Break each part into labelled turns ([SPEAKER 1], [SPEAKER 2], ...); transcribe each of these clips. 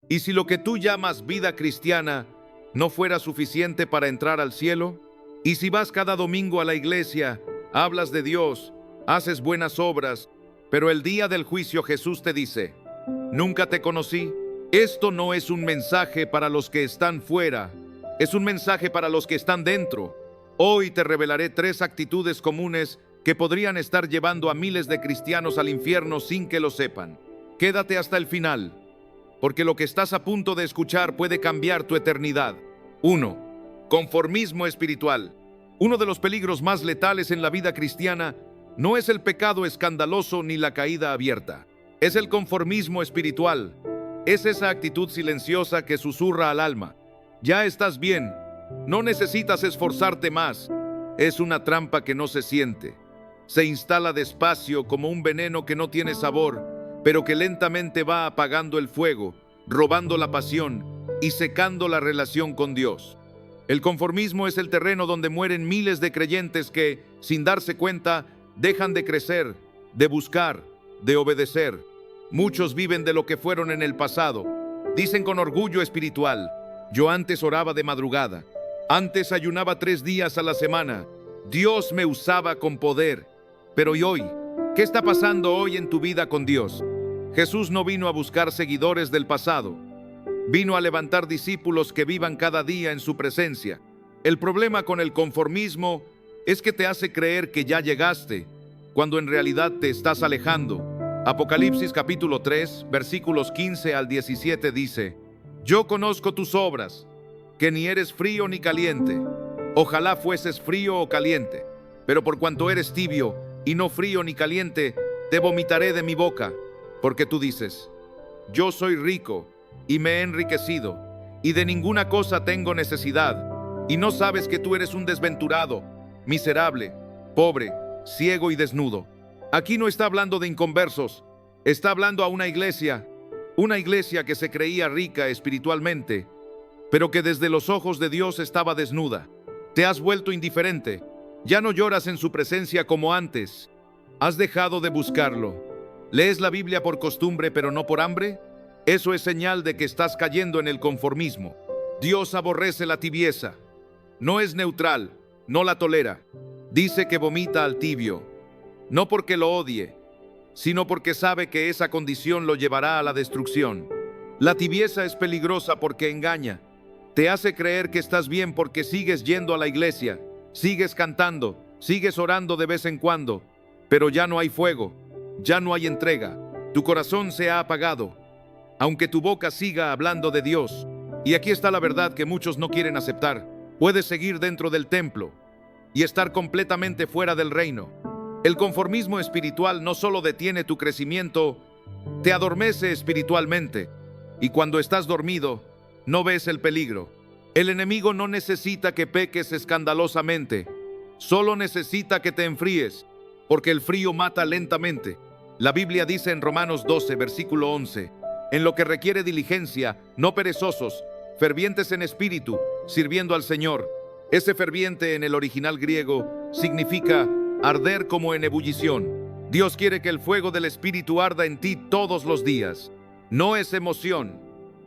[SPEAKER 1] ¿Y si lo que tú llamas vida cristiana no fuera suficiente para entrar al cielo? ¿Y si vas cada domingo a la iglesia, hablas de Dios, haces buenas obras, pero el día del juicio Jesús te dice, nunca te conocí? Esto no es un mensaje para los que están fuera, es un mensaje para los que están dentro. Hoy te revelaré 3 actitudes comunes que podrían estar llevando a miles de cristianos al infierno sin que lo sepan. Quédate hasta el final, porque lo que estás a punto de escuchar puede cambiar tu eternidad. 1. Conformismo espiritual. Uno de los peligros más letales en la vida cristiana no es el pecado escandaloso ni la caída abierta. Es el conformismo espiritual. Es esa actitud silenciosa que susurra al alma: ya estás bien, no necesitas esforzarte más. Es una trampa que no se siente. Se instala despacio como un veneno que no tiene sabor, pero que lentamente va apagando el fuego, robando la pasión y secando la relación con Dios. El conformismo es el terreno donde mueren miles de creyentes que, sin darse cuenta, dejan de crecer, de buscar, de obedecer. Muchos viven de lo que fueron en el pasado. Dicen con orgullo espiritual: yo antes oraba de madrugada, antes ayunaba 3 días a la semana, Dios me usaba con poder. Pero ¿y hoy? ¿Qué está pasando hoy en tu vida con Dios? Jesús no vino a buscar seguidores del pasado. Vino a levantar discípulos que vivan cada día en su presencia. El problema con el conformismo es que te hace creer que ya llegaste, cuando en realidad te estás alejando. Apocalipsis capítulo 3, versículos 15 al 17 dice: yo conozco tus obras, que ni eres frío ni caliente. Ojalá fueses frío o caliente, pero por cuanto eres tibio y no frío ni caliente, te vomitaré de mi boca. Porque tú dices: yo soy rico y me he enriquecido, y de ninguna cosa tengo necesidad, y no sabes que tú eres un desventurado, miserable, pobre, ciego y desnudo. Aquí no está hablando de inconversos, está hablando a una iglesia que se creía rica espiritualmente, pero que desde los ojos de Dios estaba desnuda. Te has vuelto indiferente, ya no lloras en su presencia como antes, has dejado de buscarlo. ¿Lees la Biblia por costumbre pero no por hambre? Eso es señal de que estás cayendo en el conformismo. Dios aborrece la tibieza. No es neutral, no la tolera. Dice que vomita al tibio, no porque lo odie, sino porque sabe que esa condición lo llevará a la destrucción. La tibieza es peligrosa porque engaña. Te hace creer que estás bien porque sigues yendo a la iglesia, sigues cantando, sigues orando de vez en cuando, pero ya no hay fuego, ya no hay entrega. Tu corazón se ha apagado, aunque tu boca siga hablando de Dios. Y aquí está la verdad que muchos no quieren aceptar. Puedes seguir dentro del templo y estar completamente fuera del reino. El conformismo espiritual no solo detiene tu crecimiento, te adormece espiritualmente. Y cuando estás dormido, no ves el peligro. El enemigo no necesita que peques escandalosamente, solo necesita que te enfríes, porque el frío mata lentamente. La Biblia dice en Romanos 12, versículo 11, en lo que requiere diligencia, no perezosos, fervientes en espíritu, sirviendo al Señor. Ese ferviente en el original griego significa arder como en ebullición. Dios quiere que el fuego del Espíritu arda en ti todos los días. No es emoción,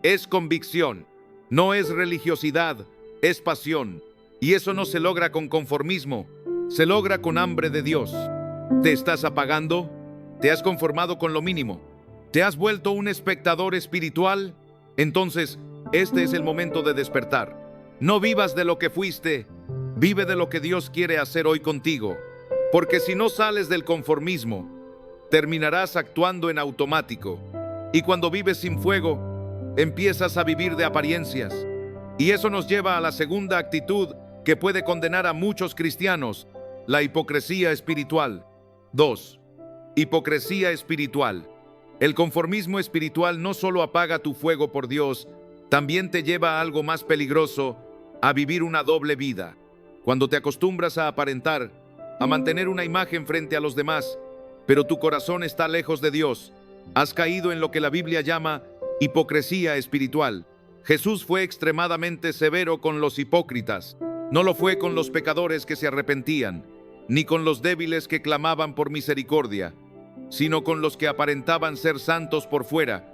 [SPEAKER 1] es convicción. No es religiosidad, es pasión. Y eso no se logra con conformismo, se logra con hambre de Dios. ¿Te estás apagando? ¿Te has conformado con lo mínimo? ¿Te has vuelto un espectador espiritual? Entonces, este es el momento de despertar. No vivas de lo que fuiste, vive de lo que Dios quiere hacer hoy contigo. Porque si no sales del conformismo, terminarás actuando en automático. Y cuando vives sin fuego, empiezas a vivir de apariencias. Y eso nos lleva a la segunda actitud que puede condenar a muchos cristianos: la hipocresía espiritual. 2. Hipocresía espiritual. El conformismo espiritual no solo apaga tu fuego por Dios, también te lleva a algo más peligroso: a vivir una doble vida. Cuando te acostumbras a aparentar, a mantener una imagen frente a los demás, pero tu corazón está lejos de Dios, has caído en lo que la Biblia llama hipocresía espiritual. Jesús fue extremadamente severo con los hipócritas. No lo fue con los pecadores que se arrepentían, ni con los débiles que clamaban por misericordia, sino con los que aparentaban ser santos por fuera,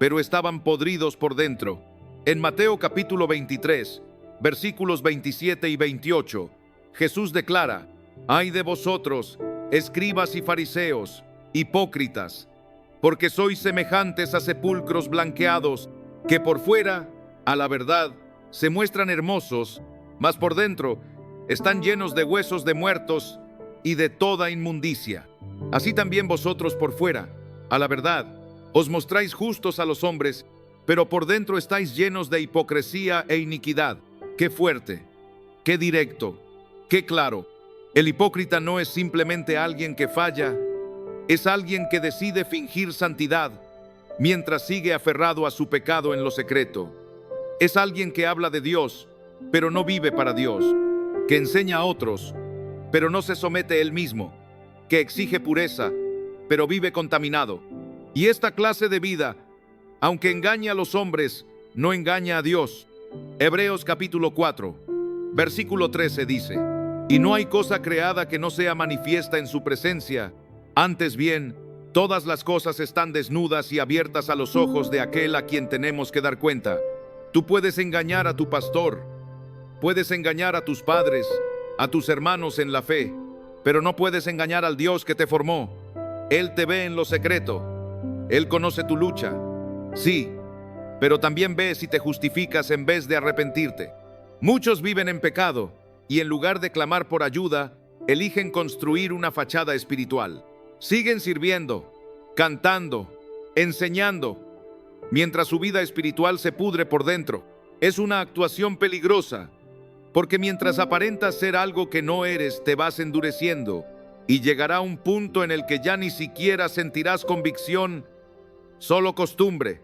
[SPEAKER 1] pero estaban podridos por dentro. En Mateo capítulo 23, versículos 27 y 28, Jesús declara: «Ay de vosotros, escribas y fariseos, hipócritas, porque sois semejantes a sepulcros blanqueados, que por fuera, a la verdad, se muestran hermosos, mas por dentro están llenos de huesos de muertos y de toda inmundicia. Así también vosotros por fuera, a la verdad, os mostráis justos a los hombres, pero por dentro estáis llenos de hipocresía e iniquidad». Qué fuerte, qué directo, qué claro. El hipócrita no es simplemente alguien que falla, es alguien que decide fingir santidad mientras sigue aferrado a su pecado en lo secreto. Es alguien que habla de Dios, pero no vive para Dios, que enseña a otros, pero no se somete él mismo, que exige pureza, pero vive contaminado. Y esta clase de vida, aunque engaña a los hombres, no engaña a Dios. Hebreos capítulo 4, versículo 13 dice: «Y no hay cosa creada que no sea manifiesta en su presencia. Antes bien, todas las cosas están desnudas y abiertas a los ojos de aquel a quien tenemos que dar cuenta». Tú puedes engañar a tu pastor, puedes engañar a tus padres, a tus hermanos en la fe, pero no puedes engañar al Dios que te formó. Él te ve en lo secreto. Él conoce tu lucha. Sí, pero también ve si te justificas en vez de arrepentirte. Muchos viven en pecado y en lugar de clamar por ayuda, eligen construir una fachada espiritual. Siguen sirviendo, cantando, enseñando, mientras su vida espiritual se pudre por dentro. Es una actuación peligrosa, porque mientras aparentas ser algo que no eres, te vas endureciendo y llegará un punto en el que ya ni siquiera sentirás convicción, solo costumbre.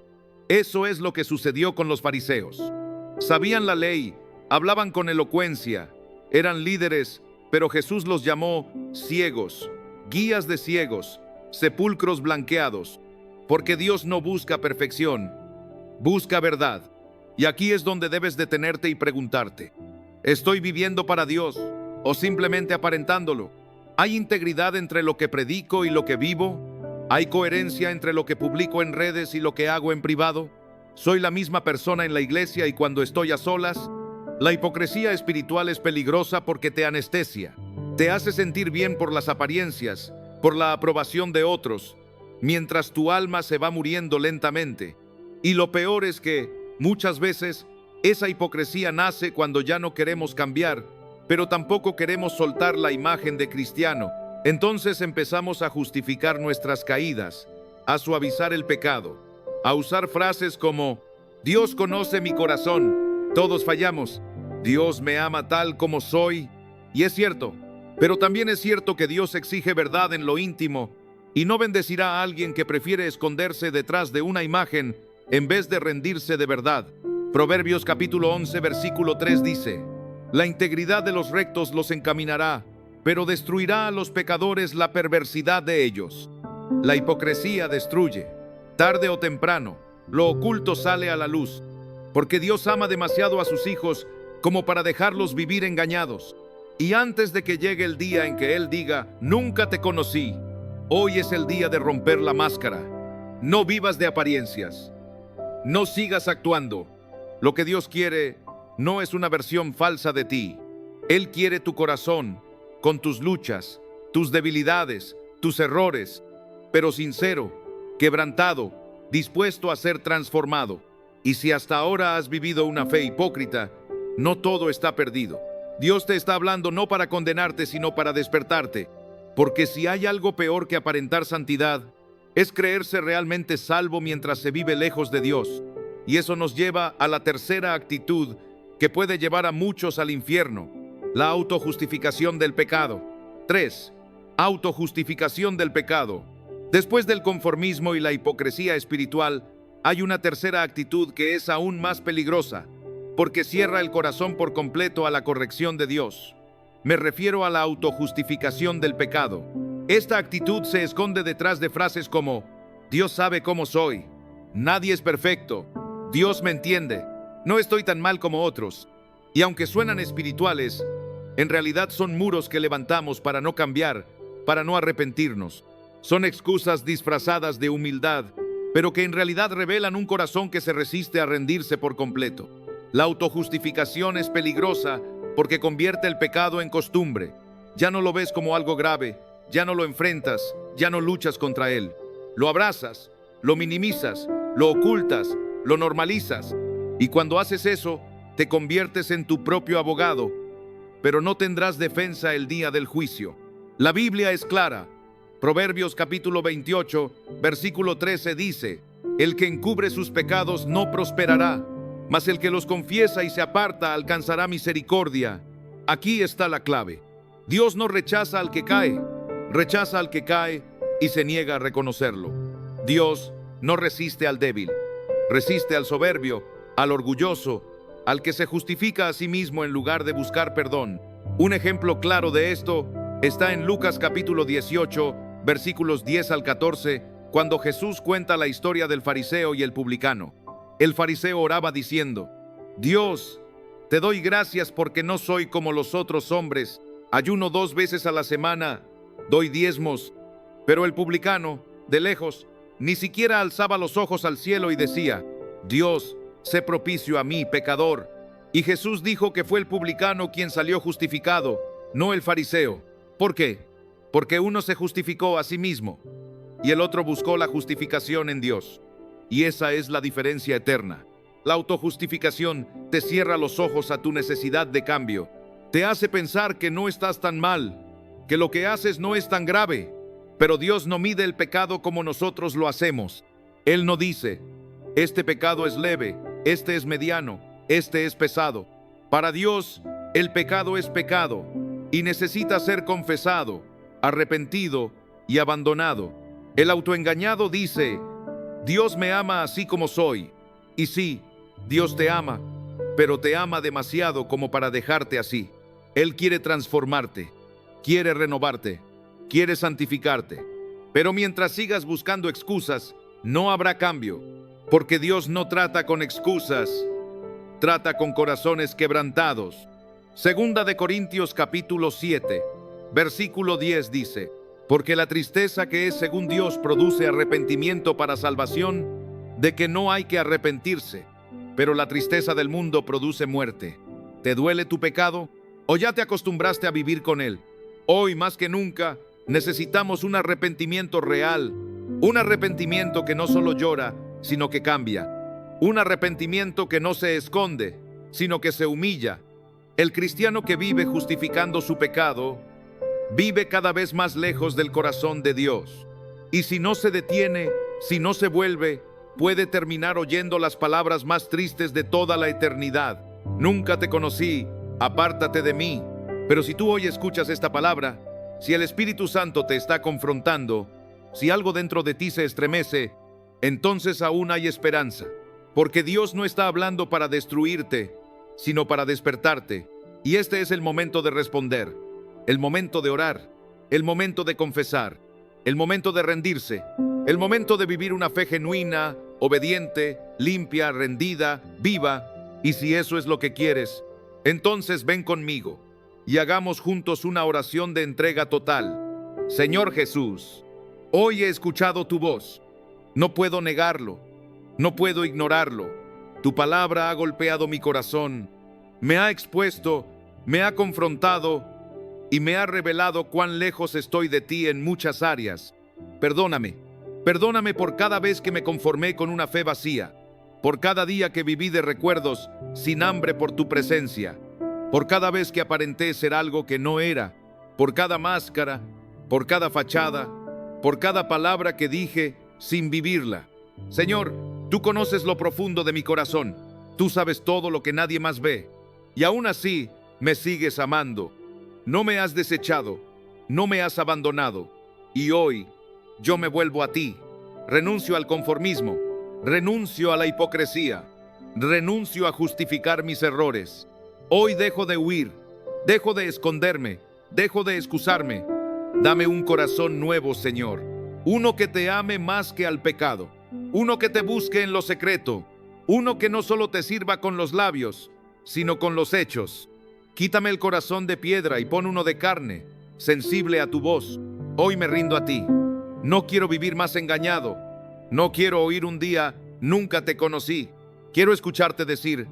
[SPEAKER 1] Eso es lo que sucedió con los fariseos. Sabían la ley, hablaban con elocuencia, eran líderes, pero Jesús los llamó ciegos, guías de ciegos, sepulcros blanqueados, porque Dios no busca perfección, busca verdad. Y aquí es donde debes detenerte y preguntarte: ¿estoy viviendo para Dios o simplemente aparentándolo? ¿Hay integridad entre lo que predico y lo que vivo? ¿Hay coherencia entre lo que publico en redes y lo que hago en privado? ¿Soy la misma persona en la iglesia y cuando estoy a solas? La hipocresía espiritual es peligrosa porque te anestesia. Te hace sentir bien por las apariencias, por la aprobación de otros, mientras tu alma se va muriendo lentamente. Y lo peor es que, muchas veces, esa hipocresía nace cuando ya no queremos cambiar, pero tampoco queremos soltar la imagen de cristiano. Entonces empezamos a justificar nuestras caídas, a suavizar el pecado, a usar frases como: Dios conoce mi corazón, todos fallamos, Dios me ama tal como soy. Y es cierto, pero también es cierto que Dios exige verdad en lo íntimo y no bendecirá a alguien que prefiere esconderse detrás de una imagen en vez de rendirse de verdad. Proverbios capítulo 11 versículo 3 dice: «La integridad de los rectos los encaminará, pero destruirá a los pecadores la perversidad de ellos». La hipocresía destruye. Tarde o temprano, lo oculto sale a la luz, porque Dios ama demasiado a sus hijos como para dejarlos vivir engañados. Y antes de que llegue el día en que Él diga: «Nunca te conocí», hoy es el día de romper la máscara. No vivas de apariencias. No sigas actuando. Lo que Dios quiere no es una versión falsa de ti. Él quiere tu corazón, con tus luchas, tus debilidades, tus errores, pero sincero, quebrantado, dispuesto a ser transformado. Y si hasta ahora has vivido una fe hipócrita, no todo está perdido. Dios te está hablando no para condenarte, sino para despertarte. Porque si hay algo peor que aparentar santidad, es creerse realmente salvo mientras se vive lejos de Dios. Y eso nos lleva a la tercera actitud que puede llevar a muchos al infierno: la autojustificación del pecado. 3. Autojustificación del pecado. Después del conformismo y la hipocresía espiritual, hay una tercera actitud que es aún más peligrosa, porque cierra el corazón por completo a la corrección de Dios. Me refiero a la autojustificación del pecado. Esta actitud se esconde detrás de frases como: Dios sabe cómo soy, nadie es perfecto, Dios me entiende, no estoy tan mal como otros. Y aunque suenan espirituales, en realidad son muros que levantamos para no cambiar, para no arrepentirnos. Son excusas disfrazadas de humildad pero que en realidad revelan un corazón que se resiste a rendirse por completo. La autojustificación es peligrosa porque convierte el pecado en costumbre. Ya no lo ves como algo grave, ya no lo enfrentas, ya no luchas contra él. Lo abrazas, lo minimizas, lo ocultas, lo normalizas. Y cuando haces eso, te conviertes en tu propio abogado, pero no tendrás defensa el día del juicio. La Biblia es clara. Proverbios capítulo 28, versículo 13 dice: el que encubre sus pecados no prosperará, mas el que los confiesa y se aparta alcanzará misericordia. Aquí está la clave. Dios no rechaza al que cae, rechaza al que cae y se niega a reconocerlo. Dios no resiste al débil, resiste al soberbio, al orgulloso, al que se justifica a sí mismo en lugar de buscar perdón. Un ejemplo claro de esto está en Lucas capítulo 18, versículos 10 al 14, cuando Jesús cuenta la historia del fariseo y el publicano. El fariseo oraba diciendo: Dios, te doy gracias porque no soy como los otros hombres, ayuno 2 veces a la semana, doy diezmos. Pero el publicano, de lejos, ni siquiera alzaba los ojos al cielo y decía: Dios, sé propicio a mí, pecador. Y Jesús dijo que fue el publicano quien salió justificado, no el fariseo. ¿Por qué? Porque uno se justificó a sí mismo y el otro buscó la justificación en Dios. Y esa es la diferencia eterna. La autojustificación te cierra los ojos a tu necesidad de cambio. Te hace pensar que no estás tan mal, que lo que haces no es tan grave. Pero Dios no mide el pecado como nosotros lo hacemos. Él no dice: este pecado es leve, este es mediano, este es pesado. Para Dios, el pecado es pecado y necesita ser confesado, arrepentido y abandonado. El autoengañado dice: Dios me ama así como soy. Y sí, Dios te ama, pero te ama demasiado como para dejarte así. Él quiere transformarte, quiere renovarte, quiere santificarte. Pero mientras sigas buscando excusas, no habrá cambio, porque Dios no trata con excusas, trata con corazones quebrantados. Segunda de Corintios capítulo 7, versículo 10 dice: porque la tristeza que es según Dios produce arrepentimiento para salvación, de que no hay que arrepentirse, pero la tristeza del mundo produce muerte. ¿Te duele tu pecado? ¿O ya te acostumbraste a vivir con él? Hoy más que nunca necesitamos un arrepentimiento real, un arrepentimiento que no solo llora, sino que cambia, un arrepentimiento que no se esconde, sino que se humilla. El cristiano que vive justificando su pecado vive cada vez más lejos del corazón de Dios. Y si no se detiene, si no se vuelve, puede terminar oyendo las palabras más tristes de toda la eternidad: nunca te conocí, apártate de mí. Pero si tú hoy escuchas esta palabra, si el Espíritu Santo te está confrontando, si algo dentro de ti se estremece, entonces aún hay esperanza, porque Dios no está hablando para destruirte, sino para despertarte. Y este es el momento de responder, el momento de orar, el momento de confesar, el momento de rendirse, el momento de vivir una fe genuina, obediente, limpia, rendida, viva. Y si eso es lo que quieres, entonces ven conmigo y hagamos juntos una oración de entrega total. Señor Jesús, hoy he escuchado tu voz. No puedo negarlo, no puedo ignorarlo. Tu palabra ha golpeado mi corazón, me ha expuesto, me ha confrontado y me ha revelado cuán lejos estoy de ti en muchas áreas. Perdóname, perdóname por cada vez que me conformé con una fe vacía, por cada día que viví de recuerdos sin hambre por tu presencia, por cada vez que aparenté ser algo que no era, por cada máscara, por cada fachada, por cada palabra que dije sin vivirla. Señor, tú conoces lo profundo de mi corazón, tú sabes todo lo que nadie más ve, y aún así me sigues amando. No me has desechado, no me has abandonado, y hoy yo me vuelvo a ti. Renuncio al conformismo, renuncio a la hipocresía, renuncio a justificar mis errores. Hoy dejo de huir, dejo de esconderme, dejo de excusarme. Dame un corazón nuevo, Señor, uno que te ame más que al pecado, uno que te busque en lo secreto, uno que no solo te sirva con los labios, sino con los hechos. Quítame el corazón de piedra y pon uno de carne, sensible a tu voz. Hoy me rindo a ti. No quiero vivir más engañado. No quiero oír un día, nunca te conocí. Quiero escucharte decir,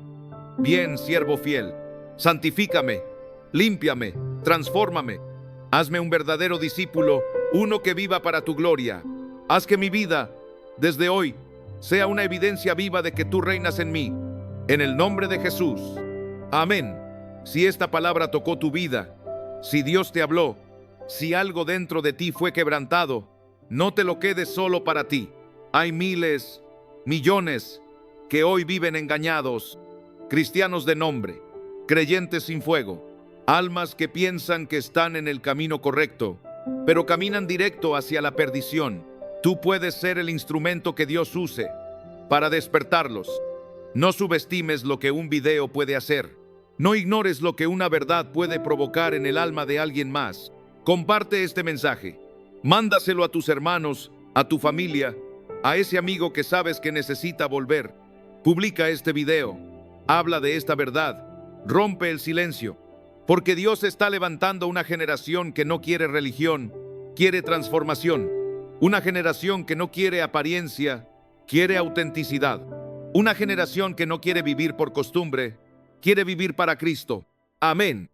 [SPEAKER 1] bien, siervo fiel, santifícame, límpiame, transfórmame. Hazme un verdadero discípulo, uno que viva para tu gloria. Haz que mi vida, desde hoy, sea una evidencia viva de que tú reinas en mí. En el nombre de Jesús. Amén. Si esta palabra tocó tu vida, si Dios te habló, si algo dentro de ti fue quebrantado, no te lo quedes solo para ti. Hay miles, millones que hoy viven engañados, cristianos de nombre, creyentes sin fuego, almas que piensan que están en el camino correcto, pero caminan directo hacia la perdición. Tú puedes ser el instrumento que Dios use para despertarlos. No subestimes lo que un video puede hacer. No ignores lo que una verdad puede provocar en el alma de alguien más. Comparte este mensaje. Mándaselo a tus hermanos, a tu familia, a ese amigo que sabes que necesita volver. Publica este video. Habla de esta verdad. Rompe el silencio. Porque Dios está levantando una generación que no quiere religión, quiere transformación. Una generación que no quiere apariencia, quiere autenticidad. Una generación que no quiere vivir por costumbre, quiere vivir para Cristo. Amén.